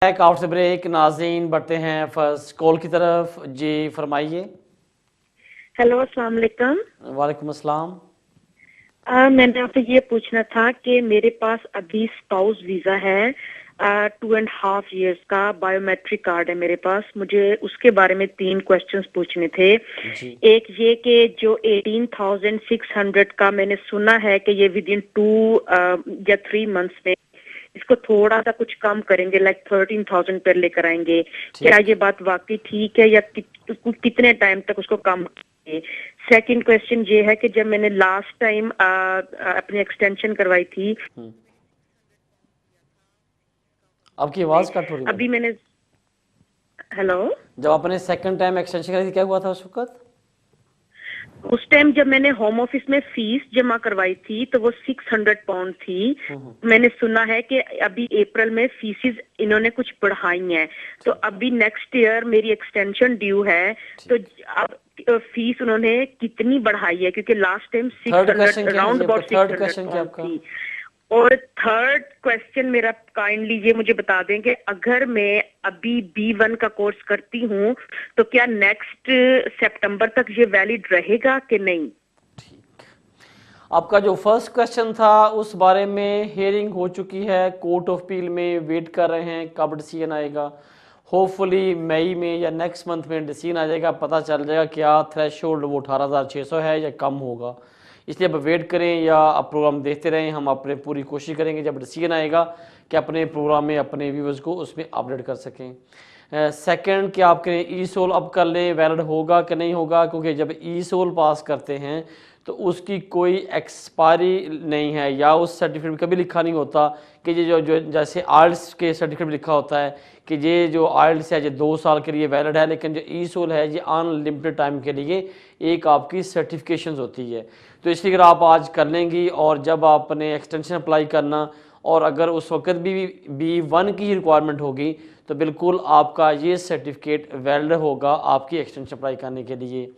Back out से break. नाज़रीन बढ़ते हैं फर्स्ट कॉल की तरफ। जी फरमाइए। हेलो, अस्सलाम वालेकुम। वालेकुम अस्सलाम। मैंने आपसे ये पूछना था कि मेरे पास अभी स्पाउस वीजा है, 2.5 years का बायोमेट्रिक कार्ड है मेरे पास। मुझे उसके बारे में 3 क्वेश्चंस पूछने थे। जी एक ये कि जो 18,600 का मैंने सुना है कि ये विद इन 2 या 3 months में इसको थोड़ा सा कुछ कम करेंगे, लाइक 13,000 पर लेकर आएंगे। क्या ठीक। ये बात वाकई ठीक है या कितने टाइम तक उसको कम करेंगे? सेकंड क्वेश्चन ये है कि जब मैंने लास्ट टाइम अपनी एक्सटेंशन करवाई थी, आपकी आवाज़ कट हो रही अभी मैडम। मैंने हेलो, जब आपने सेकंड टाइम एक्सटेंशन करी थी क्या हुआ था उस वक्त? उस टाइम जब मैंने होम ऑफिस में फीस जमा करवाई थी तो वो 600 पाउंड थी। मैंने सुना है कि अभी अप्रैल में फीसिस इन्होंने कुछ बढ़ाई हैं, तो ठीक अभी नेक्स्ट ईयर मेरी एक्सटेंशन ड्यू है। तो ठीक। अब फीस उन्होंने कितनी बढ़ाई है? क्योंकि लास्ट टाइम थर्ड 600, क्वेश्चन क्या है जी अराउंड आपका? अबाउट थर्ड 600 क्वेश्चन क्या पाउंड आपका? थी। और थर्ड क्वेश्चन मेरा काइंडली ये मुझे बता दें कि अगर मैं अभी B1 का कोर्स करती हूँ तो क्या नेक्स्ट सितंबर तक ये वैलिड रहेगा कि नहीं? ठीक। आपका जो फर्स्ट क्वेश्चन था उस बारे में हियरिंग हो चुकी है, कोर्ट ऑफ अपील में वेट कर रहे हैं कब डिसीजन आएगा। होपफुली मई में या नेक्स्ट मंथ में डिसीजन आ जाएगा, पता चल जाएगा क्या थ्रेशोल्ड वो 18,600 है या कम होगा। इसलिए अब वेट करें या आप प्रोग्राम देखते रहें। हम अपने पूरी कोशिश करेंगे जब डिसीजन आएगा कि अपने प्रोग्राम में अपने व्यूवर्स को उसमें अपडेट कर सकें। सेकंड कि आपके ई सोल अब कर लें, वैलिड होगा कि नहीं होगा, क्योंकि जब ई सोल पास करते हैं तो उसकी कोई एक्सपायरी नहीं है या उस सर्टिफिकेट में कभी लिखा नहीं होता कि ये जो जो जैसे आइल्स के सर्टिफिकेट में लिखा होता है कि ये जो आइल्स है ये 2 साल के लिए वैलिड है, लेकिन जो ई सोल है ये अनलिमिटेड टाइम के लिए एक आपकी सर्टिफिकेशन होती है। तो इसलिए अगर आप आज कर लेंगी और जब आपने एक्सटेंशन अप्लाई करना और अगर उस वक्त भी B1 की ही रिक्वायरमेंट होगी तो बिल्कुल आपका ये सर्टिफिकेट वैलिड होगा आपकी एक्सटेंशन अप्लाई करने के लिए।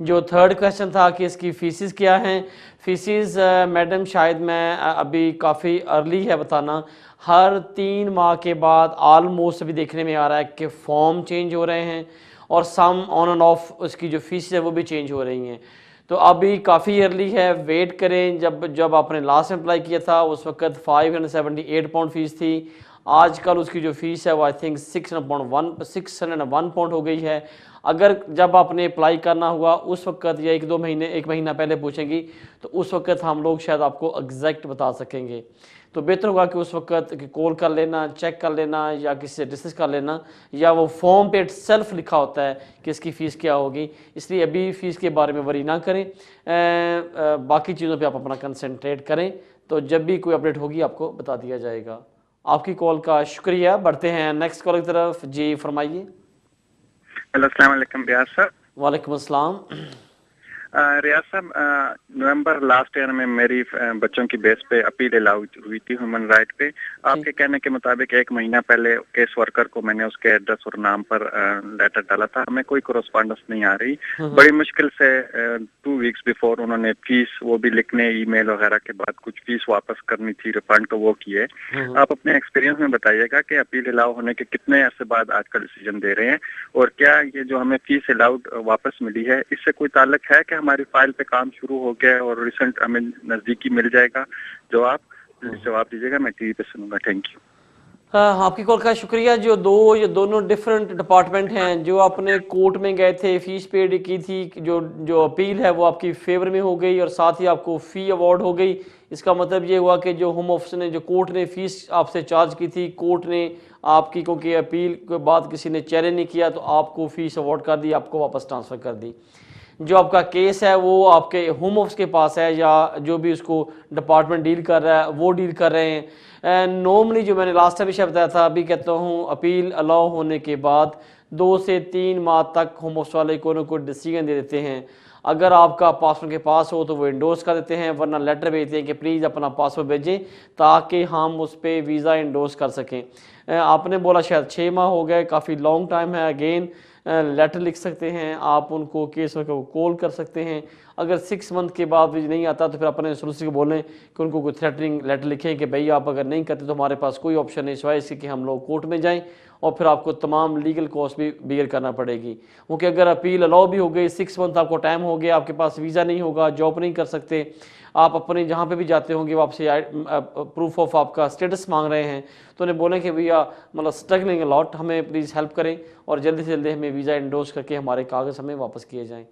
जो थर्ड क्वेश्चन था कि इसकी फ़ीसिस क्या हैं। फ़ीसिस मैडम शायद मैं अभी काफ़ी अर्ली है बताना। हर 3 माह के बाद आलमोस्ट अभी देखने में आ रहा है कि फॉर्म चेंज हो रहे हैं और सम ऑन एंड ऑफ उसकी जो फीस है वो भी चेंज हो रही हैं। तो अभी काफ़ी अर्ली है, वेट करें। जब जब आपने लास्ट में अप्लाई किया था उस वक्त 578 पाउंड फ़ीस थी। आजकल उसकी जो फ़ीस है वो आई थिंक 601 पाउंड हो गई है। अगर जब आपने अप्लाई करना हुआ उस वक्त या 1-2 महीने 1 महीना पहले पूछेंगी तो उस वक्त हम लोग शायद आपको एग्जैक्ट बता सकेंगे। तो बेहतर होगा कि उस वक्त कॉल कर लेना, चेक कर लेना या किसी से डिस्कस कर लेना, या वो फॉर्म पे सेल्फ लिखा होता है कि इसकी फ़ीस क्या होगी। इसलिए अभी फ़ीस के बारे में वरी ना करें। बाकी चीज़ों पे आप अपना कंसंट्रेट करें, तो जब भी कोई अपडेट होगी आपको बता दिया जाएगा। आपकी कॉल का शुक्रिया। बढ़ते हैं नेक्स्ट कॉल की तरफ। जी फरमाइए। हेलो, अस्सलाम वालेकुम रियाज सर। वालेकुम अस्सलाम। रियाज साहब, नवंबर लास्ट ईयर में मेरी बच्चों की बेस पे अपील अलाउ हुई थी ह्यूमन राइट पे। ठीक। आपके कहने के मुताबिक 1 महीना पहले केस वर्कर को मैंने उसके एड्रेस और नाम पर लेटर डाला था। हमें कोई कोरोस्पॉन्डेंस नहीं आ रही। बड़ी मुश्किल से 2 वीक्स बिफोर उन्होंने फीस, वो भी लिखने ईमेल वगैरह के बाद, कुछ फीस वापस करनी थी रिफंड, तो वो किए। आप अपने एक्सपीरियंस में बताइएगा कि अपील अलाउ होने के कितने अरसे बाद आज का डिसीजन दे रहे हैं, और क्या ये जो हमें फीस अलाउड वापस मिली है इससे कोई ताल्लुक है कि हमारी फाइल पे काम शुरू हो गया है और रिसेंट हमें नजदीकी मिल जाएगा? जवाब दीजिएगा, मैं टीवी पे सुनूंगा। Thank you. हाँ, आपकी कॉल का शुक्रिया। ये दोनों डिफरेंट डिपार्टमेंट हैं। जो आपने कोर्ट में गए थे, फीस पेड की थी, जो जो अपील है वो आपकी फेवर में हो गई और साथ ही आपको फ़ी अवार्ड हो गई। इसका मतलब ये हुआ कि जो होम ऑफिस ने, जो कोर्ट ने फ़ीस आपसे चार्ज की थी, कोर्ट ने आपकी क्योंकि अपील के बाद किसी ने चैलेंज नहीं किया तो आपको फ़ीस अवार्ड कर दी, आपको वापस ट्रांसफ़र कर दी। जो आपका केस है वो आपके होम ऑफिस के पास है या जो भी उसको डिपार्टमेंट डील कर रहा है वो डील कर रहे हैं। नॉर्मली जो मैंने लास्ट टाइम विषय बताया था, अभी कहता हूँ, अपील अलाउ होने के बाद 2 से 3 माह तक होम ऑफिस वाले कोई ना कोई डिसीजन दे देते हैं। अगर आपका पासवर्ड के पास हो तो वो इंडोर्स कर देते हैं, वरना लेटर भेजते हैं कि प्लीज़ अपना पासवर्ड भेजें ताकि हम उस पर वीज़ा इंडोर्स कर सकें। आपने बोला शायद 6 माह हो गए, काफ़ी लॉन्ग टाइम है। अगेन लेटर लिख सकते हैं, आप उनको केस वर्कर को कॉल कर सकते हैं। अगर 6 मंथ के बाद भी नहीं आता तो फिर अपने सोलिसिटर को बोलें कि उनको कोई थ्रेटनिंग लेटर लिखें कि भाई आप अगर नहीं करते तो हमारे पास कोई ऑप्शन नहीं सिवाय इसके कि हम लोग कोर्ट में जाएं और फिर आपको तमाम लीगल कॉस्ट भी बियर करना पड़ेगी। क्योंकि अगर अपील अलाउ भी हो गई, 6 मंथ आपको टाइम हो गया, आपके पास वीज़ा नहीं होगा, जॉब नहीं कर सकते, आप अपने जहाँ पे भी जाते होंगे वो आपसे प्रूफ ऑफ आपका स्टेटस मांग रहे हैं, तो उन्हें बोलें कि भैया मतलब स्ट्रगलिंग अलॉट, हमें प्लीज़ हेल्प करें और जल्दी से जल्दी हमें वीज़ा इंडोर्स करके हमारे कागज़ हमें वापस किए जाएँ।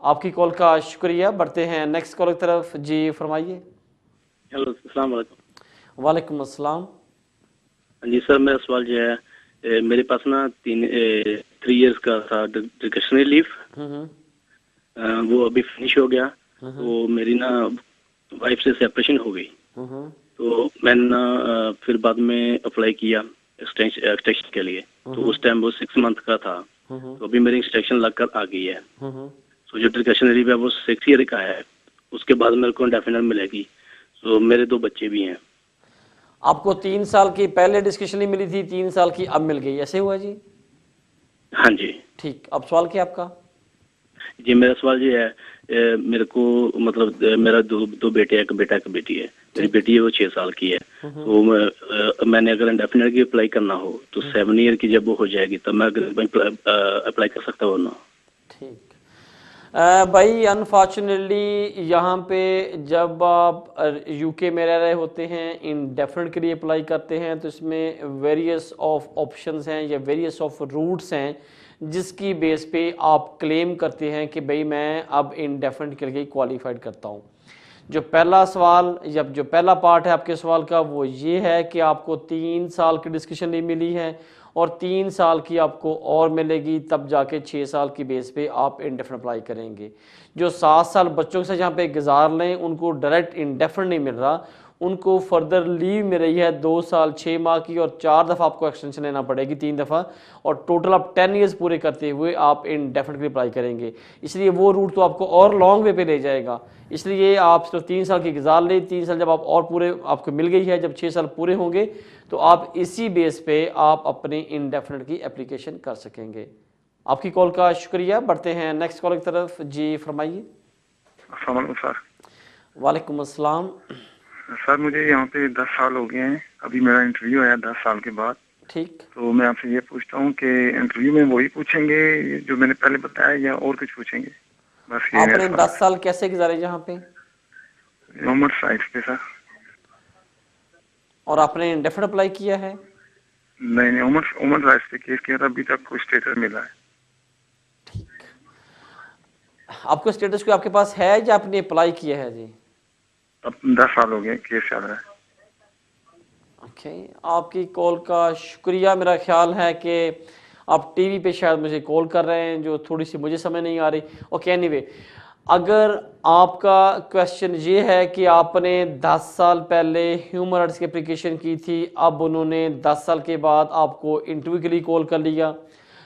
आपकी कॉल का शुक्रिया। बढ़ते हैं नेक्स्ट कॉल की तरफ। जी फरमाइए। हेलो, अस्सलाम वालेकुम। वालेकुम अस्सलाम। जी सर, मेरा सवाल जो है, मेरे पास ना 3 इयर्स का था डिस्कशनरी लीव, वो अभी फिनिश हो गया। तो मेरी ना वाइफ से सेपरेशन हो गई, तो मैंने ना फिर बाद में अप्लाई किया एक्सटेंशन के लिए, तो उस टाइम वो 6 मंथ का था, तो अभी मेरी एक्सटेंशन लगकर आ गई है। तो जो डिस्कशनरी लीव है वो 6 ईयर का है, उसके बाद मेरे को डेफिनेट मिलेगी। तो मेरे 2 बच्चे भी हैं। आपको 3 साल की पहले डिस्कशन मिली थी, 3 साल की अब मिल गई, ऐसे हुआ जी? हाँ जी। ठीक, अब सवाल क्या आपका? जी मेरा सवाल ये है, मेरे को मतलब मेरा दो बेटे हैं, एक बेटा एक बेटी है। मेरी बेटी है वो 6 साल की है, तो मैंने अगर इंडेफिनिट की अप्लाई करना हो तो 7 ईयर की जब वो हो जाएगी तब मैं अप्लाई कर सकता हूँ ना? ठीक भाई, अनफॉर्चुनेटली यहाँ पे जब आप यूके में रह रहे होते हैं, इंडेफिनिट के लिए अप्लाई करते हैं तो इसमें वेरियस ऑफ ऑप्शंस हैं या वेरियस ऑफ रूट्स हैं जिसकी बेस पे आप क्लेम करते हैं कि भाई मैं अब इंडेफिनिट के लिए क्वालिफाइड करता हूँ। जो पहला सवाल या जो पहला पार्ट है आपके सवाल का वो ये है कि आपको 3 साल की डिस्कशन नहीं मिली है और 3 साल की आपको और मिलेगी, तब जाके 6 साल की बेस पे आप इंडेफिनिट अप्लाई करेंगे। जो 7 साल बच्चों से जहाँ पे गुजार लें उनको डायरेक्ट इंडेफिनिट नहीं मिल रहा, उनको फर्दर लीव मिल रही है 2 साल 6 माह की और 4 दफ़ा आपको एक्सटेंशन लेना पड़ेगी, 3 दफ़ा, और टोटल आप 10 ईयर्स पूरे करते हुए आप इंडेफिनिटली अप्लाई करेंगे। इसलिए वो रूट तो आपको और लॉन्ग वे पे ले जाएगा। इसलिए आप सिर्फ 3 साल की गुजार लें, 3 साल जब आप और पूरे आपको मिल गई है, जब 6 साल पूरे होंगे तो आप इसी बेस पे आप अपनी इंडेफिनिट की एप्लीकेशन कर सकेंगे। आपकी कॉल का शुक्रिया। बढ़ते हैं नेक्स्ट कॉल की तरफ। जी फरमाइए। अस्सलाम वालेकुम सर। वालेकुम अस्सलाम। सर मुझे यहाँ पे 10 साल हो गए हैं, अभी मेरा इंटरव्यू आया 10 साल के बाद। ठीक, तो मैं आपसे ये पूछता हूँ कि इंटरव्यू में वही पूछेंगे जो मैंने पहले बताया या और कुछ पूछेंगे? बस ये आपने 10 साल कैसे गुजारे यहाँ पे? ह्यूमन राइट्स पे सर। और आपने इंडेफिनिट अप्लाई किया है? नहीं ह्यूमन राइट्स पे केस किया था, अभी तक कोई स्टेटस मिला है। ठीक, आपको स्टेटस कोई आपके पास है या आपने अप्लाई किया है? जी अब 10 साल हो गए, केस चल रहा है। ओके, आपकी कॉल का शुक्रिया। मेरा ख्याल है कि आप टीवी पे शायद मुझे कॉल कर रहे हैं जो थोड़ी सी मुझे समझ नहीं आ रही। ओके, एनीवे, अगर आपका क्वेश्चन ये है कि आपने 10 साल पहले ह्यूमन राइट्स की एप्लीकेशन की थी, अब उन्होंने 10 साल के बाद आपको इंटरव्यू के लिए कॉल कर लिया,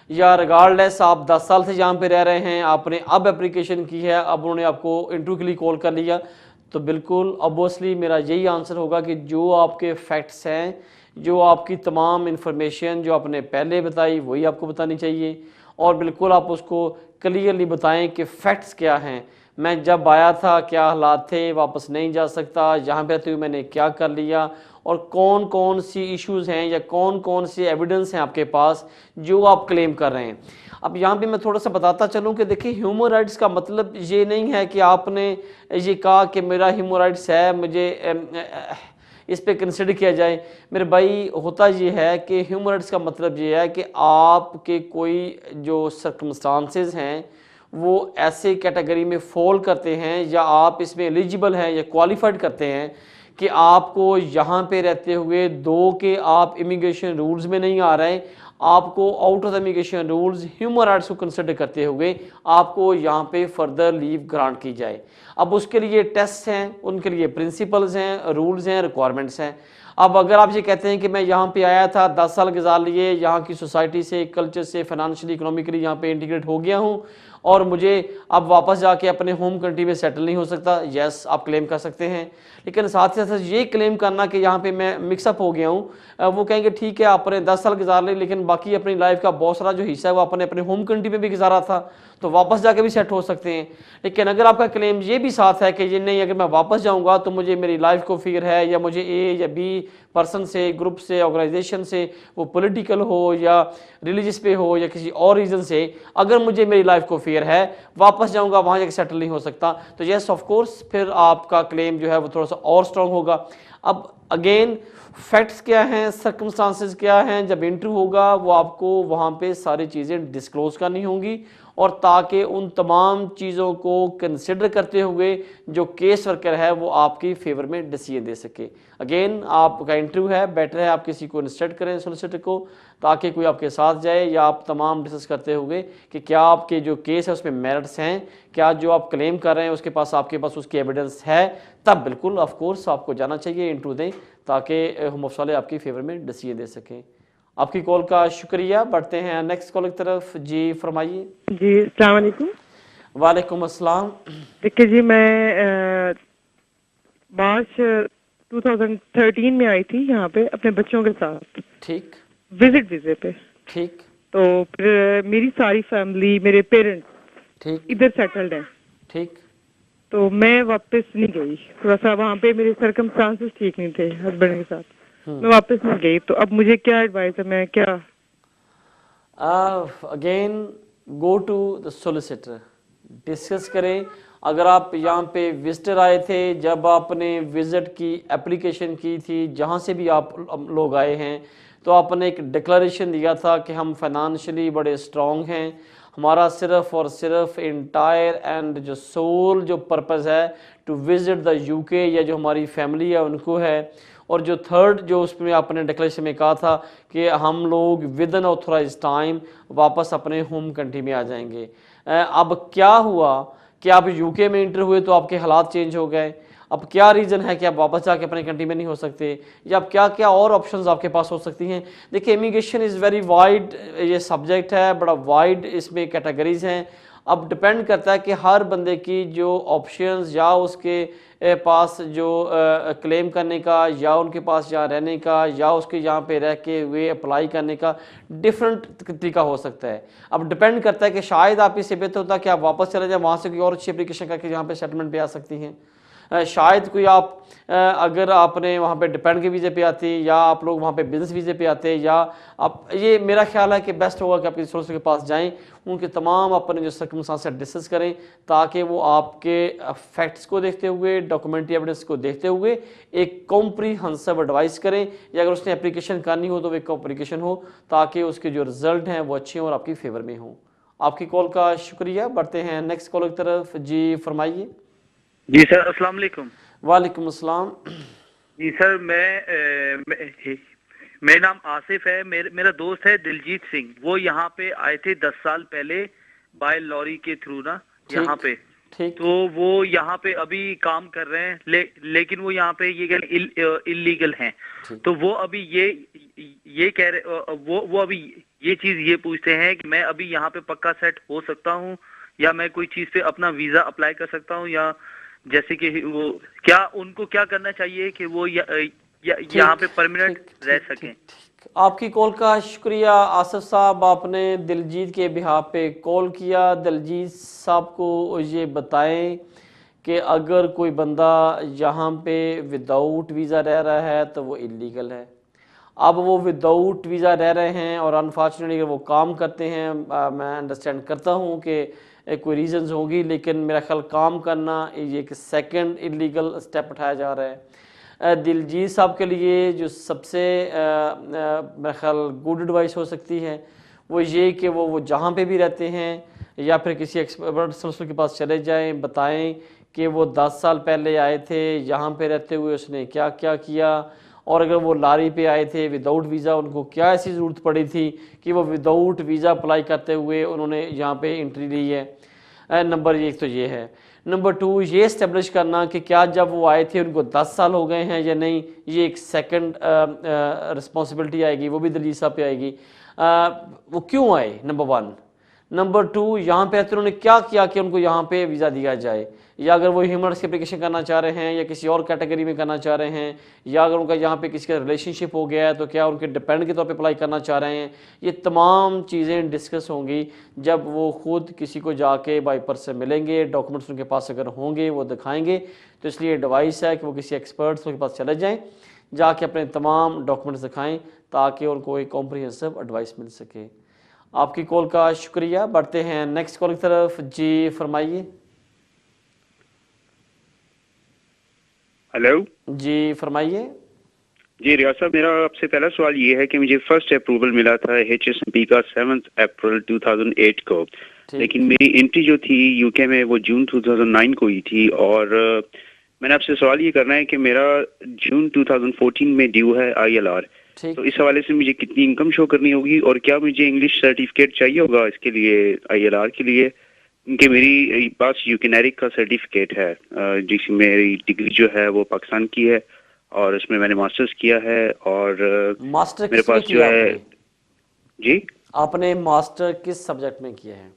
या रिगार्डलेस आप 10 साल से यहाँ पे रह रहे हैं, आपने अब एप्लीकेशन की है, अब उन्होंने आपको इंटरव्यू के लिए कॉल कर लिया, तो बिल्कुल ऑब्वियसली मेरा यही आंसर होगा कि जो आपके फैक्ट्स हैं, जो आपकी तमाम इन्फॉर्मेशन जो आपने पहले बताई वही आपको बतानी चाहिए, और बिल्कुल आप उसको क्लियरली बताएं कि फैक्ट्स क्या हैं। मैं जब आया था क्या हालात थे, वापस नहीं जा सकता, यहाँ पे रहते हुए मैंने क्या कर लिया, और कौन कौन सी इश्यूज़ हैं या कौन कौन से एविडेंस हैं आपके पास जो आप क्लेम कर रहे हैं। अब यहाँ पे मैं थोड़ा सा बताता चलूँ कि देखिए, ह्यूमन राइट्स का मतलब ये नहीं है कि आपने ये कहा कि मेरा ह्यूमन राइट्स है, मुझे इस पे कंसिडर किया जाए। मेरे भाई, होता ये है कि ह्यूमन राइट्स का मतलब ये है कि आपके कोई जो सर्कमस्टांसेस हैं वो ऐसे कैटेगरी में फॉल करते हैं या आप इसमें एलिजिबल हैं या क्वालिफाइड करते हैं कि आपको यहाँ पे रहते हुए दो के आप इमिग्रेशन रूल्स में नहीं आ रहे, आपको out of the immigration rules human rights को कंसिडर करते हुए आपको यहाँ पे फर्दर लीव ग्रांट की जाए। अब उसके लिए टेस्ट हैं, उनके लिए प्रिंसिपल्स हैं, रूल्स हैं, रिक्वायरमेंट्स हैं। अब अगर आप ये कहते हैं कि मैं यहाँ पे आया था, 10 साल गुजार लिए, यहाँ की सोसाइटी से, कल्चर से, फाइनेंशियली, इकोनॉमिकली यहाँ पे इंटीग्रेट हो गया हूँ और मुझे अब वापस जाके अपने होम कंट्री में सेटल नहीं हो सकता, यस आप क्लेम कर सकते हैं। लेकिन साथ ही साथ ये क्लेम करना कि यहाँ पे मैं मिक्सअप हो गया हूँ, वो कहेंगे ठीक है आपने 10 साल गुजार ली, लेकिन बाकी अपनी लाइफ का बहुत सारा जो हिस्सा है वो आपने अपने होम कंट्री में भी गुजारा था, तो वापस जाके भी सेट हो सकते हैं। लेकिन अगर आपका क्लेम ये भी साथ है कि ये नहीं, अगर मैं वापस जाऊँगा तो मुझे मेरी लाइफ को फिक्र है, या मुझे ए या बी पर्सन से, ग्रुप से, ऑर्गेनाइजेशन से, वो पॉलिटिकल हो या रिलीजियस पे हो या किसी और रीज़न से, अगर मुझे मेरी लाइफ को फियर है, वापस जाऊंगा वहाँ जाकर सेटल नहीं हो सकता, तो यस ऑफ कोर्स फिर आपका क्लेम जो है वो थोड़ा सा और स्ट्रॉन्ग होगा। अब अगेन फैक्ट्स क्या हैं, सर्कमस्टांसेस क्या हैं, जब इंटरव्यू होगा वो आपको वहाँ पे सारी चीज़ें डिस्क्लोज करनी होंगी, और ताकि उन तमाम चीज़ों को कंसिडर करते हुए जो केस वर्कर है वो आपकी फेवर में डिसीजन दे सके। अगेन आपका इंटरव्यू है, बेटर है आप किसी को इंस्ट्रक्ट करें, सोलिसिटर को, ताकि कोई आपके साथ जाए, या आप तमाम डिस्कस करते हुए कि क्या आपके जो केस है उसमें मेरिट्स हैं, क्या जो आप क्लेम कर रहे हैं उसके पास, आपके पास उसकी एविडेंस है, तब बिल्कुल ऑफ कोर्स आपको जाना चाहिए, इंटरव्यू दें, ताकि होम ऑफिस वाले आपकी फेवर में डिसीजन दे सकें। आपकी कॉल का शुक्रिया। बढ़ते हैं नेक्स्ट कॉल की तरफ। जी फरमाइए। जी अस्सलाम वालेकुम। वालेकुम अस्सलाम। देखिए जी, मैं मार्च 2013 में आई थी यहाँ पे अपने बच्चों के साथ, ठीक, विजिट वीजे पे। ठीक, तो फिर मेरी सारी फैमिली, मेरे पेरेंट्स ठीक, इधर सेटल्ड हैं, ठीक, तो मैं वापस नहीं गई। थोड़ा सा वहाँ पे मेरे सर्कमस्टांसेस ठीक नहीं थे हस्बैंड के साथ, मैं वापस नहीं गई। तो अब मुझे क्या एडवाइस है, मैं क्या? Again go to the solicitor, discuss करें। अगर आप यहाँ पे विजिटर आए थे, जब आपने विजिट की एप्लीकेशन की थी, जहाँ से भी आप लोग आए हैं, तो आपने एक डिक्लेरेशन दिया था कि हम फाइनेंशियली बड़े स्ट्रॉन्ग हैं, हमारा सिर्फ और सिर्फ इंटायर एंड जो सोल जो पर्पज़ है टू विजिट द यूके, या जो हमारी फैमिली है उनको है। और जो थर्ड जो उसमें आपने डिक्लेरेशन में कहा था कि हम लोग विद एन ऑथराइज टाइम वापस अपने होम कंट्री में आ जाएंगे। अब क्या हुआ कि आप यूके में इंटर हुए तो आपके हालात चेंज हो गए। अब क्या रीज़न है कि आप वापस जाके अपने कंट्री में नहीं हो सकते, या अब क्या क्या और ऑप्शंस आपके पास हो सकती हैं? देखिए इमिग्रेशन इज़ वेरी वाइड, ये सब्जेक्ट है, बड़ा वाइड, इसमें कैटेगरीज हैं। अब डिपेंड करता है कि हर बंदे की जो ऑप्शंस, या उसके पास जो क्लेम करने का, या उनके पास यहाँ रहने का, या उसके यहाँ पे रह के हुए अप्लाई करने का डिफरेंट तरीका हो सकता है। अब डिपेंड करता है कि शायद आप इससे बेहतर होता है कि आप वापस चले जाएं, वहाँ से कोई और अच्छी एप्लीकेशन करके यहाँ पे सेटलमेंट पे आ सकती हैं। शायद कोई आप अगर आपने वहाँ पे डिपेंड के वीज़े पे आते, या आप लोग वहाँ पे बिजनेस वीज़े पे आते, या आप, ये मेरा ख्याल है कि बेस्ट होगा कि आप किसी सोल्सिटर के पास जाएं, उनके तमाम अपने जो सर्कमस्टांसेस डिस्कस करें, ताकि वो आपके फैक्ट्स को देखते हुए, डॉक्यूमेंट्री एविडेंस को देखते हुए एक कॉम्प्रिहेंसिव एडवाइस करें, या अगर उसने एप्लीकेशन करनी हो तो वो एक एप्लीकेशन हो, ताकि उसके जो रिजल्ट हैं वो अच्छे हों और आपकी फेवर में हों। आपकी कॉल का शुक्रिया। बढ़ते हैं नेक्स्ट कॉल की तरफ। जी फरमाइए। जी सर, अस्सलाम वालेकुम। वालेकुम अस्सलाम। जी सर, मेरा नाम आसिफ है। मेरा दोस्त है दिलजीत सिंह, वो यहाँ पे आए थे 10 साल पहले बाय लॉरी के थ्रू ना यहाँ पे। ठीक। तो वो यहाँ पे अभी काम कर रहे हैं, लेकिन वो यहाँ पे ये इलीगल हैं। तो वो अभी ये कह रहे, वो अभी ये चीज ये पूछते हैं कि मैं अभी यहाँ पे पक्का सेट हो सकता हूँ, या मैं कोई चीज पे अपना वीजा अप्लाई कर सकता हूँ, या जैसे कि वो क्या उनको क्या करना चाहिए कि वो यहाँ पे परमानेंट रह सकें। आपकी कॉल का शुक्रिया आसिफ साहब, आपने दिलजीत के बिहाफ पे कॉल किया। दिलजीत साहब को ये बताएं कि अगर कोई बंदा यहाँ पे विदाउट वीज़ा रह रहा है तो वो इलीगल है। अब वो विदाउट वीज़ा रह रहे हैं और अनफॉर्चुनेटली अगर वो काम करते हैं, मैं अंडरस्टैंड करता हूँ कि कोई रीजंस होगी, लेकिन मेरा ख्याल काम करना ये एक सेकंड इलीगल स्टेप उठाया जा रहा है। दिलजीत साहब के लिए जो सबसे मेरा ख्याल गुड एडवाइस हो सकती है वो ये कि वो जहाँ पे भी रहते हैं, या फिर किसी एक्सपर्ट सोल्सिटर के पास चले जाएं, बताएं कि वो 10 साल पहले आए थे, यहाँ पे रहते हुए उसने क्या क्या किया, और अगर वो लारी पे आए थे विदाउट वीज़ा, उनको क्या ऐसी ज़रूरत पड़ी थी कि वो विदाउट वीज़ा अप्लाई करते हुए उन्होंने यहाँ पे एंट्री ली है। नंबर एक तो ये है। नंबर 2 ये इस्टेब्लिश करना कि क्या जब वो आए थे उनको 10 साल हो गए हैं या नहीं, ये एक सेकंड रिस्पॉन्सिबिलिटी आएगी, वो भी दलील साहब पे आएगी। वो क्यों आए, नंबर 1। नंबर 2 यहाँ पे उन्होंने क्या किया कि उनको यहाँ पे वीज़ा दिया जाए, या अगर वो ह्यूमन राइट्स की एप्लीकेशन करना चाह रहे हैं या किसी और कैटेगरी में करना चाह रहे हैं, या अगर उनका यहाँ पे किसी का रिलेशनशिप हो गया है तो क्या उनके डिपेंड के तौर पे अप्लाई करना चाह रहे हैं। ये तमाम चीज़ें डिस्कस होंगी जब वो खुद किसी को जाके बाइपर से मिलेंगे, डॉक्यूमेंट्स उनके पास अगर होंगे वो दिखाएंगे। तो इसलिए एडवाइस है कि वो किसी एक्सपर्ट्स के पास चले जाएँ, जाके अपने तमाम डॉक्यूमेंट्स दिखाएँ ताकि उनको एक कॉम्प्रिहेंसिव एडवाइस मिल सके। आपकी कॉल का शुक्रिया। बढ़ते हैं नेक्स्ट कॉल की तरफ। जी फरमाइए। हेलो जी फरमाइए। जी रियाज साहब, मेरा आपसे पहला सवाल ये है कि मुझे फर्स्ट अप्रूवल मिला था HSMP का 7 अप्रैल 2008 को, लेकिन मेरी एंट्री जो थी यूके में वो जून 2009 को ही थी। और मैंने आपसे सवाल ये करना है कि मेरा जून 2014 में ड्यू है ILR, तो इस हवाले से मुझे कितनी इनकम शो करनी होगी और क्या मुझे इंग्लिश सर्टिफिकेट चाहिए होगा इसके लिए, ILR के लिए? कि मेरी पास यूकेनेरिक का सर्टिफिकेट है जिसमें मेरी डिग्री जो है वो पाकिस्तान की है और इसमें मैंने मास्टर्स किया है। और मास्टर मेरे पास जो है जी, आपने मास्टर किस सब्जेक्ट में किया है?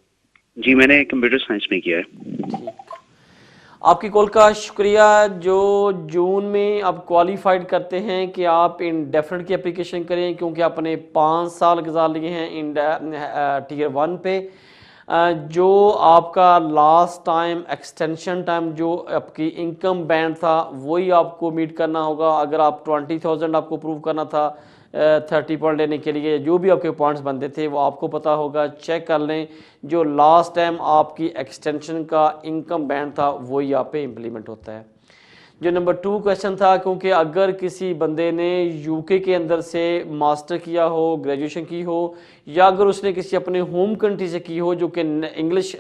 जी मैंने कंप्यूटर साइंस में किया है। ठीक, आपकी कॉल का शुक्रिया। जो जून में आप क्वालिफाइड करते हैं कि आप इंडेफिनिट की एप्लीकेशन करें, क्योंकि आपने 5 साल गुजार लिए हैं टियर 1 पे। जो आपका लास्ट टाइम एक्सटेंशन टाइम जो आपकी इनकम बैंड था वही आपको मीट करना होगा। अगर आप 20,000 आपको प्रूव करना था 30 पॉइंट लेने के लिए, जो भी आपके पॉइंट्स बनते थे वो आपको पता होगा, चेक कर लें। जो लास्ट टाइम आपकी एक्सटेंशन का इनकम बैंड था वही आप पे इम्प्लीमेंट होता है। जो नंबर 2 क्वेश्चन था, क्योंकि अगर किसी बंदे ने यूके के अंदर से मास्टर किया हो, ग्रेजुएशन की हो, या अगर उसने किसी अपने होम कंट्री से की हो जो कि इंग्लिश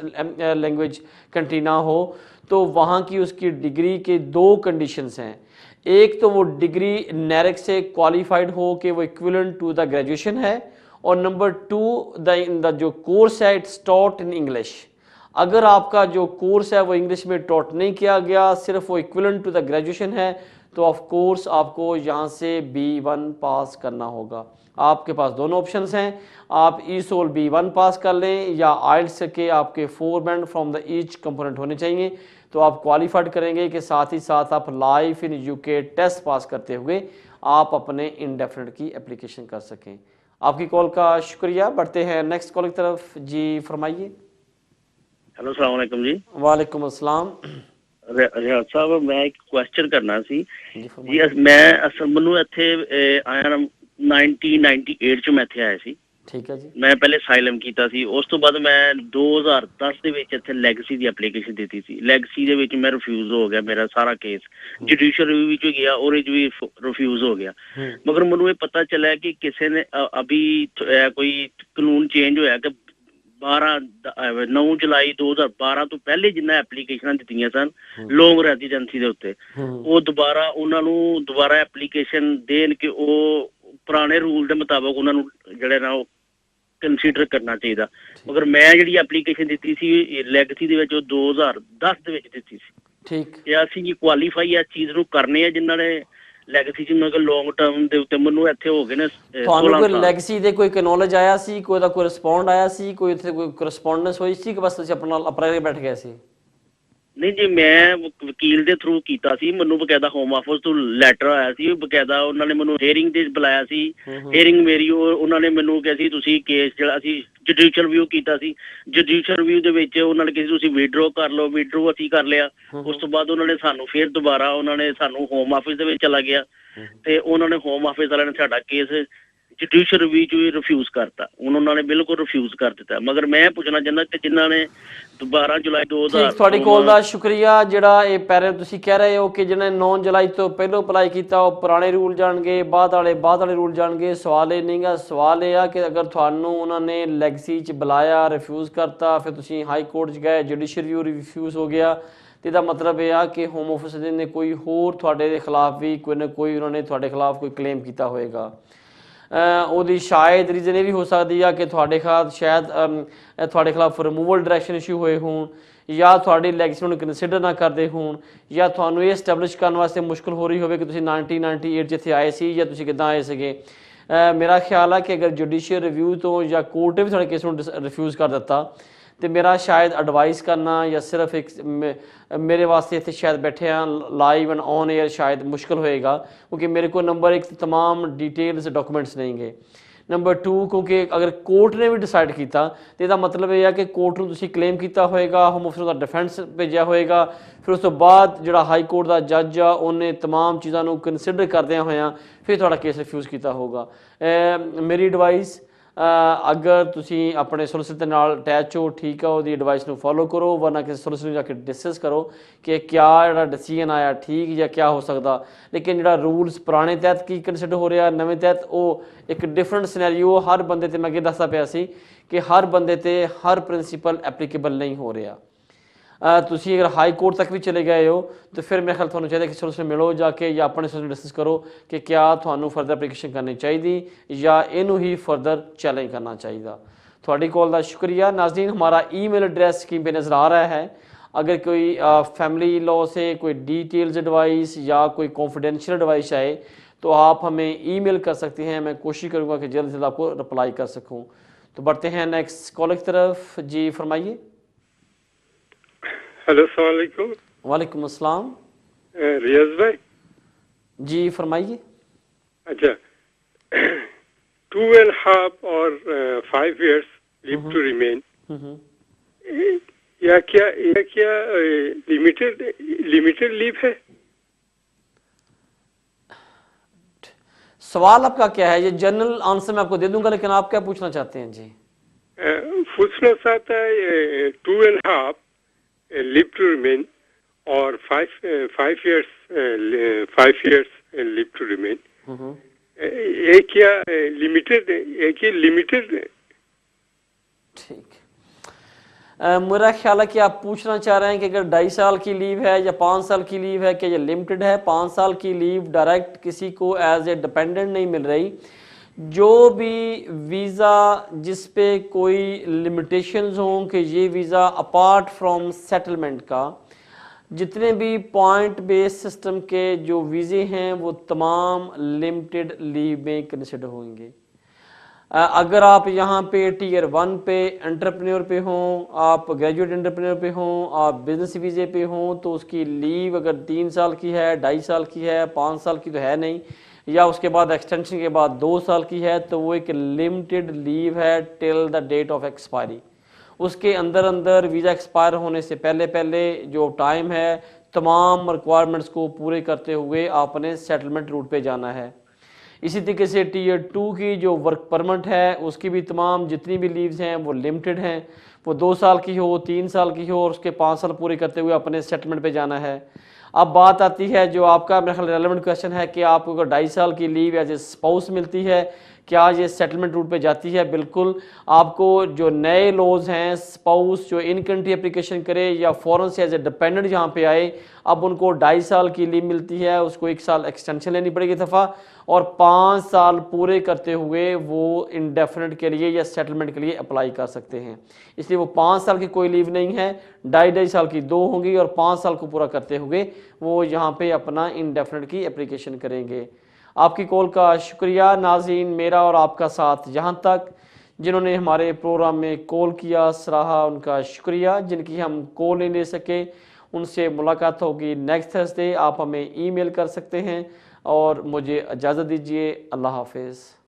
लैंग्वेज कंट्री ना हो, तो वहाँ की उसकी डिग्री के 2 कंडीशंस हैं। एक तो वो डिग्री नेरेक से क्वालिफाइड हो कि वो इक्विवेलेंट टू द ग्रेजुएशन है, और नंबर 2 द जो कोर्स है इट्स टॉट इन इंग्लिश। अगर आपका जो कोर्स है वो इंग्लिश में टॉट नहीं किया गया, सिर्फ वो इक्विवेलेंट टू द ग्रेजुएशन है, तो ऑफ कोर्स आपको यहाँ से B1 पास करना होगा। आपके पास दोनों ऑप्शंस हैं, आप ESOL B1 पास कर लें या IELTS के आपके 4 banned from the each component होने चाहिए, तो आप क्वालिफाइड करेंगे कि साथ ही साथ आप life in UK test pass करते हुए आप अपने इंडेफिनिट की एप्लीकेशन कर सकें। आपकी कॉल का शुक्रिया। बढ़ते हैं नेक्स्ट कॉल की तरफ। जी फरमाइए। हेलो अस्सलाम वालेकुम जी। वालेकुम अस्सलाम। रियाज साहब, मैं एक क्वेश्चन करना सी जी। मैं असल ਮੈਨੂੰ ਇੱਥੇ ਆਇਆ 1998 ਚ ਮੈਂ ਇੱਥੇ ਆਇਆ ਸੀ। ਠੀਕ ਹੈ ਜੀ। ਮੈਂ ਪਹਿਲੇ ਸਾਈਲਮ ਕੀਤਾ ਸੀ, ਉਸ ਤੋਂ ਬਾਅਦ ਮੈਂ 2010 ਦੇ ਵਿੱਚ ਇੱਥੇ ਲੈਗਸੀ ਦੀ ਐਪਲੀਕੇਸ਼ਨ ਦਿੱਤੀ ਸੀ। ਲੈਗਸੀ ਦੇ ਵਿੱਚ ਮੈਂ ਰਿਫਿਊਜ਼ ਹੋ ਗਿਆ, ਮੇਰਾ ਸਾਰਾ ਕੇਸ ਜੁਡੀਸ਼ੀਅਲ ਰਿਵਿਊ ਵਿੱਚ ਗਿਆ, ਉਹਦੇ ਚ ਵੀ ਰਿਫਿਊਜ਼ ਹੋ ਗਿਆ। ਮਗਰ ਮੈਨੂੰ ਇਹ ਪਤਾ ਚੱਲਿਆ ਕਿ ਕਿਸੇ ਨੇ ਅਭੀ ਕੋਈ ਕਾਨੂੰਨ ਚੇਂਜ ਹੋਇਆ ਕਿ 9 ਜੁਲਾਈ 2012 ਤੋਂ ਪਹਿਲੇ ਜਿੰਨਾ ਐਪਲੀਕੇਸ਼ਨਾਂ ਦਿੱਤੀਆਂ ਸਨ ਲੌਂਗ ਰੈਜ਼ੀਡੈਂਸੀ ਦੇ ਉੱਤੇ, ਉਹ ਦੁਬਾਰਾ ਉਹਨਾਂ ਨੂੰ ਦੁਬਾਰਾ ਐਪਲੀਕੇਸ਼ਨ ਦੇਣ ਕਿ ਉਹ ਪੁਰਾਣੇ ਰੂਲ ਦੇ ਮੁਤਾਬਕ ਉਹਨਾਂ ਨੂੰ ਜਿਹੜੇ ਨਾ ਉਹ ਕੰਸੀਡਰ ਕਰਨਾ ਚਾਹੀਦਾ। ਮਗਰ ਮੈਂ ਜਿਹੜੀ ਐਪਲੀਕੇਸ਼ਨ ਦਿੱਤੀ ਸੀ ਲੈਗਸੀ ਦੇ ਵਿੱਚ ਉਹ 2010 ਦੇ ਵਿੱਚ ਦਿੱਤੀ ਸੀ। ਠੀਕ, ਤੇ ਅਸੀਂ ਕੁਆਲੀਫਾਈ ਇਸ ਚੀਜ਼ ਨੂੰ ਕਰਨੇ ਆ ਜਿਨ੍ਹਾਂ ਨੇ ਲੈਗਸੀ ਚ ਮਗਰ ਲੌਂਗ ਟਰਮ ਦੇ ਉੱਤੇ ਮੈਨੂੰ ਇੱਥੇ ਹੋ ਗਏ ਨੇ। ਤੁਹਾਨੂੰ ਕੋਈ ਲੈਗਸੀ ਦੇ ਕੋਈ ਨੌਲੇਜ ਆਇਆ ਸੀ, ਕੋਈ ਦਾ ਕੋਈ ਰਿਸਪੌਂਡ ਆਇਆ ਸੀ, ਕੋਈ ਇੱਥੇ ਕੋਈ ਕਰਸਪੋਂਡੈਂਸ ਹੋਈ ਸੀ ਕਿ ਬਸ ਤੁਸੀਂ ਆਪਣਾ ਅਪਲਾਈ ਬੈਠ ਗਏ ਸੀ? ਨਹੀਂ ਜੀ, ਮੈਂ ਵਕੀਲ ਦੇ ਥਰੂ ਕੀਤਾ ਸੀ। ਮੈਨੂੰ ਬਕਾਇਦਾ ਹੋਮ ਆਫਿਸ ਤੋਂ ਲੈਟਰ ਆਇਆ ਸੀ, ਬਕਾਇਦਾ ਉਹਨਾਂ ਨੇ ਮੈਨੂੰ ਹੀਅਰਿੰਗ ਤੇ ਬੁਲਾਇਆ ਸੀ। ਹੀਅਰਿੰਗ ਮੇਰੀ ਉਹਨਾਂ ਨੇ ਮੈਨੂੰ ਕਿਹਾ ਸੀ ਤੁਸੀਂ ਕੇਸ ਜਿਹੜਾ ਅਸੀਂ ਜੁਡੀਸ਼ੀਅਲ ਰਿਵਿਊ ਕੀਤਾ ਸੀ, ਜੁਡੀਸ਼ੀਅਲ ਰਿਵਿਊ ਦੇ ਵਿੱਚ ਉਹਨਾਂ ਨੇ ਕਿਹਾ ਤੁਸੀਂ ਵਿਡਰੋ ਕਰ ਲਓ। ਵਿਡਰੋ ਅਸੀਂ ਕਰ ਲਿਆ। ਉਸ ਤੋਂ ਬਾਅਦ ਉਹਨਾਂ ਨੇ ਸਾਨੂੰ ਫਿਰ ਦੁਬਾਰਾ ਉਹਨਾਂ ਨੇ ਸਾਨੂੰ ਹੋਮ ਆਫਿਸ ਦੇ ਵਿੱਚ ਚਲਾ ਗਿਆ ਤੇ ਉਹਨਾਂ ਨੇ ਹੋਮ ਆਫਿਸ ਵਾਲਿਆਂ ਨੇ ਸਾਡਾ ਕੇਸ ਜੁਡੀਸ਼ੀਅਲ ਰਿਵਿਊ ਚ ਵੀ ਰਿਫਿਊਜ਼ ਕਰਤਾ। ਹੁਣ ਉਹਨਾਂ ਨੇ ਬਿਲਕੁਲ ਰਿਫਿਊਜ਼ ਕਰ ਦਿੱਤਾ। ਮਗਰ ਮੈਂ ਪੁੱਛਣਾ ਚਾਹੁੰਦਾ ਕਿ ਜਿਨ੍ਹਾਂ ਨੇ 12 ਜੁਲਾਈ 2000 ਤੁਹਾਡੀ ਕਾਲ ਦਾ ਸ਼ੁਕਰੀਆ। ਜਿਹੜਾ ਇਹ ਪਹਿਲੇ ਤੁਸੀਂ ਕਹਿ ਰਹੇ ਹੋ ਕਿ ਜਿਹਨੇ 9 ਜੁਲਾਈ ਤੋਂ ਪਹਿਲਾਂ ਅਪਲਾਈ ਕੀਤਾ ਉਹ ਪੁਰਾਣੇ ਰੂਲ ਜਾਣਗੇ, ਬਾਅਦ ਵਾਲੇ ਰੂਲ ਜਾਣਗੇ, ਸਵਾਲ ਇਹ ਨਹੀਂਗਾ। ਸਵਾਲ ਇਹ ਆ ਕਿ ਅਗਰ ਤੁਹਾਨੂੰ ਉਹਨਾਂ ਨੇ ਲੈਗਸੀ 'ਚ ਬੁਲਾਇਆ, ਰਿਫਿਊਜ਼ ਕਰਤਾ, ਫਿਰ ਤੁਸੀਂ ਹਾਈ ਕੋਰਟ 'ਚ ਗਏ, ਜੁਡੀਸ਼ੀਅਲ ਰਿਵਿਊ ਰਿਫਿਊਜ਼ ਹੋ ਗਿਆ, ਤੇ ਇਹਦਾ ਮਤਲਬ ਇਹ ਆ ਕਿ ਹੋਮ ਆਫਿਸ ਨੇ ਕੋਈ ਹੋਰ ਤੁਹਾਡੇ ਦੇ ਖਿਲਾਫ ਵੀ ਕੋਈ ਨਾ ਕੋਈ ਉਹਨਾਂ ਨੇ ਤੁਹਾਡੇ ਖਿਲਾਫ ਕੋਈ ਕਲੇਮ ਕੀਤਾ ਹੋਏਗਾ। ਉਹਦੀ ਸ਼ਾਇਦ ਰੀਜ਼ਨ ਇਹ ਵੀ ਹੋ ਸਕਦੀ ਆ ਕਿ ਤੁਹਾਡੇ ਖਿਲਾਫ ਸ਼ਾਇਦ ਤੁਹਾਡੇ ਖਿਲਾਫ ਰਿਮੂਵਲ ਡਾਇਰੈਕਸ਼ਨ ਇਸ਼ੂ ਹੋਏ ਹੋਣ, ਜਾਂ ਤੁਹਾਡੀ ਲੈਗੇਸੀ ਨੂੰ ਕੰਸੀਡਰ ਨਾ ਕਰਦੇ ਹੋਣ, ਜਾਂ ਤੁਹਾਨੂੰ ਇਹ ਐਸਟੈਬਲਿਸ਼ ਕਰਨ ਵਾਸਤੇ ਮੁਸ਼ਕਲ ਹੋ ਰਹੀ ਹੋਵੇ ਕਿ ਤੁਸੀਂ 1998 ਜਿੱਥੇ ਆਏ ਸੀ ਜਾਂ ਤੁਸੀਂ ਕਿੱਦਾਂ ਆਏ ਸੀਗੇ। ਮੇਰਾ ਖਿਆਲ ਆ ਕਿ ਅਗਰ ਜੁਡੀਸ਼ੀਅਲ ਰਿਵਿਊ ਤੋਂ ਜਾਂ ਕੋਰਟ ਨੇ ਵੀ ਤੁਹਾਡੇ ਕੇਸ ਨੂੰ ਰਿਫਿਊਜ਼ ਕਰ ਦਿੱਤਾ ਤੇ ਮੇਰਾ ਸ਼ਾਇਦ ਐਡਵਾਈਸ ਕਰਨਾ ਜਾਂ ਸਿਰਫ ਇੱਕ ਮੇਰੇ ਵਾਸਤੇ ਇੱਥੇ ਸ਼ਾਇਦ ਬੈਠੇ ਆ ਲਾਈਵ ਐਂਡ ਔਨ 에ਅਰ ਸ਼ਾਇਦ ਮੁਸ਼ਕਲ ਹੋਏਗਾ, ਕਿਉਂਕਿ ਮੇਰੇ ਕੋਲ ਨੰਬਰ 1 ਤਮਾਮ ਡਿਟੇਲਸ ਡਾਕੂਮੈਂਟਸ ਨਹੀਂ ਗੇ। ਨੰਬਰ 2 ਕਿਉਂਕਿ ਅਗਰ ਕੋਰਟ ਨੇ ਵੀ ਡਿਸਾਈਡ ਕੀਤਾ ਤੇ ਇਹਦਾ ਮਤਲਬ ਇਹ ਆ ਕਿ ਕੋਰਟ ਨੂੰ ਤੁਸੀਂ ਕਲੇਮ ਕੀਤਾ ਹੋਏਗਾ, ਹੋਮ ਅਫਸਰ ਦਾ ਡਿਫੈਂਸ ਭੇਜਿਆ ਹੋਏਗਾ, ਫਿਰ ਉਸ ਤੋਂ ਬਾਅਦ ਜਿਹੜਾ ਹਾਈ ਕੋਰਟ ਦਾ ਜੱਜ ਆ ਉਹਨੇ ਤਮਾਮ ਚੀਜ਼ਾਂ ਨੂੰ ਕੰਸੀਡਰ ਕਰਦਿਆਂ ਹੋਇਆਂ ਫਿਰ ਤੁਹਾਡਾ ਕੇਸ ਰਿਫਿਊਜ਼ ਕੀਤਾ ਹੋਊਗਾ। ਮੇਰੀ ਐਡਵਾਈਸ, ਅਗਰ ਤੁਸੀਂ ਆਪਣੇ ਸੋਲਿਸਿਟਰ ਨਾਲ ਅਟੈਚ ਹੋ, ਠੀਕ ਆ, ਉਹਦੀ ਐਡਵਾਈਸ ਨੂੰ ਫੋਲੋ ਕਰੋ, ਵਰਨਾ ਕਿਸੇ ਸੋਲਿਸਿਟਰ ਜਾ ਕੇ ਡਿਸਕਸ ਕਰੋ ਕਿ ਕਿਆ ਜਿਹੜਾ ਡਿਸੀਜਨ ਆਇਆ ਠੀਕ ਜਾਂ ਕਿਆ ਹੋ ਸਕਦਾ। ਲੇਕਿਨ ਜਿਹੜਾ ਰੂਲਸ ਪੁਰਾਣੇ ਤਹਿਤ ਕੀ ਕੰਸੀਡਰ ਹੋ ਰਿਹਾ, ਨਵੇਂ ਤਹਿਤ ਉਹ ਇੱਕ ਡਿਫਰੈਂਟ ਸਿਨੈਰੀਓ ਹਰ ਬੰਦੇ 'ਤੇ। ਮੈਂ ਅੱਗੇ ਦੱਸਦਾ ਪਿਆ ਸੀ ਕਿ ਹਰ ਬੰਦੇ 'ਤੇ ਹਰ ਪ੍ਰਿੰਸੀਪਲ ਐਪਲੀਕੇਬਲ ਨਹੀਂ ਹੋ ਰਿਹਾ। ਤੁਸੀਂ ਅਗਰ ਹਾਈ ਕੋਰਟ ਤੱਕ ਵੀ ਚਲੇ ਗਏ ਹੋ ਤਾਂ ਫਿਰ ਮੇਰੇ ਖਿਆਲ ਤੁਹਾਨੂੰ ਚਾਹੀਦਾ ਕਿ ਸੋਲਿਸਿਟਰ ਮਿਲੋ ਜਾ ਕੇ ਜਾਂ ਆਪਣੇ ਸੋਲਿਸਿਟਰ ਡਿਸਕਸ ਕਰੋ ਕਿ ਕਿਆ ਤੁਹਾਨੂੰ ਫਰਦਰ ਐਪਲੀਕੇਸ਼ਨ ਕਰਨੀ ਚਾਹੀਦੀ ਜਾਂ ਇਹਨੂੰ ਹੀ ਫਰਦਰ चैलेंज करना चाहिए। थोड़ी कॉल का शुक्रिया। नाज़रीन, हमारा ईमेल एड्रेस स्क्रीन पे नज़र आ रहा है। अगर कोई फैमिली लॉ से कोई डिटेल्स एडवाइस या कोई कॉन्फिडेंशियल एडवाइस आए तो आप हमें ईमेल कर सकते हैं। मैं कोशिश करूँगा कि जल्द से जल्द आपको रिप्लाई कर सकूँ। तो बढ़ते हैं नेक्स्ट कॉल की तरफ। जी फरमाइए। हेलो, अस्सलाम वालेकुम। वालेकुम अस्सलाम। रियाज भाई जी फरमाइए। अच्छा, 2.5 और 5 years लीव टू रिमेन, या क्या लिमिटेड लीव है? सवाल आपका क्या है? ये जनरल आंसर मैं आपको दे दूंगा, लेकिन आप क्या पूछना चाहते हैं? जी पूछना चाहता है 2.5 लीव टू रिमेन और 5 years लीव टू रिमेन, एक क्या लिमिटेड, एक ही लिमिटेड? ठीक। मेरा ख्याल है कि आप पूछना चाह रहे हैं कि अगर 2.5 साल की लीव है या 5 साल की लीव है, क्या ये लिमिटेड है? 5 साल की लीव डायरेक्ट किसी को एज ए डिपेंडेंट नहीं मिल रही। जो भी वीज़ा जिस पे कोई लिमिटेशंस हों कि ये वीज़ा अपार्ट फ्रॉम सेटलमेंट का, जितने भी पॉइंट बेस्ड सिस्टम के जो वीज़े हैं वो तमाम लिमिटेड लीव में कंसिडर होंगे। अगर आप यहाँ पे टीयर 1 पे एंटरप्रेन्योर पे हों, आप ग्रेजुएट एंटरप्रेन्योर पे हों, आप बिजनेस वीज़े पे हों, तो उसकी लीव अगर 3 साल की है, 2.5 साल की है, 5 साल की तो है नहीं, या उसके बाद एक्सटेंशन के बाद 2 साल की है, तो वो एक लिमिटेड लीव है till the date of expiry. उसके अंदर वीज़ा एक्सपायर होने से पहले जो टाइम है, तमाम रिक्वायरमेंट्स को पूरे करते हुए आपने सेटलमेंट रूट पे जाना है। इसी तरीके से टीयर 2 की जो वर्क परमिट है, उसकी भी तमाम जितनी भी लीव्स हैं वो लिमिटेड हैं। वो 2 साल की हो, 3 साल की हो, और उसके 5 साल पूरे करते हुए अपने सेटलमेंट पे जाना है। अब बात आती है जो आपका मेरे ख्याल रेलेवेंट क्वेश्चन है कि आपको अगर 2.5 साल की लीव एज ए स्पाउस मिलती है, क्या ये सेटलमेंट रूट पे जाती है? बिल्कुल। आपको जो नए लॉज हैं, स्पाउस जो इन कंट्री एप्लीकेशन करे या फॉरेन से एज ए डिपेंडेंट यहाँ पे आए, अब उनको 2.5 साल की लीव मिलती है, उसको 1 साल एक्सटेंशन लेनी पड़ेगी दफ़ा, और 5 साल पूरे करते हुए वो इंडेफिनेट के लिए या सेटलमेंट के लिए अप्लाई कर सकते हैं। इसलिए वो 5 साल की कोई लीव नहीं है, 2.5 साल की 2 होंगी, और 5 साल को पूरा करते हुए वो यहाँ पे अपना इंडेफिनेट की एप्लीकेशन करेंगे। आपकी कॉल का शुक्रिया। नाज़रीन, मेरा और आपका साथ यहाँ तक, जिन्होंने हमारे प्रोग्राम में कॉल किया सराहा, उनका शुक्रिया। जिनकी हम कॉल नहीं ले सके उनसे मुलाकात होगी नेक्स्ट थर्सडे। आप हमें ईमेल कर सकते हैं, और मुझे इजाज़त दीजिए। अल्लाह हाफिज़।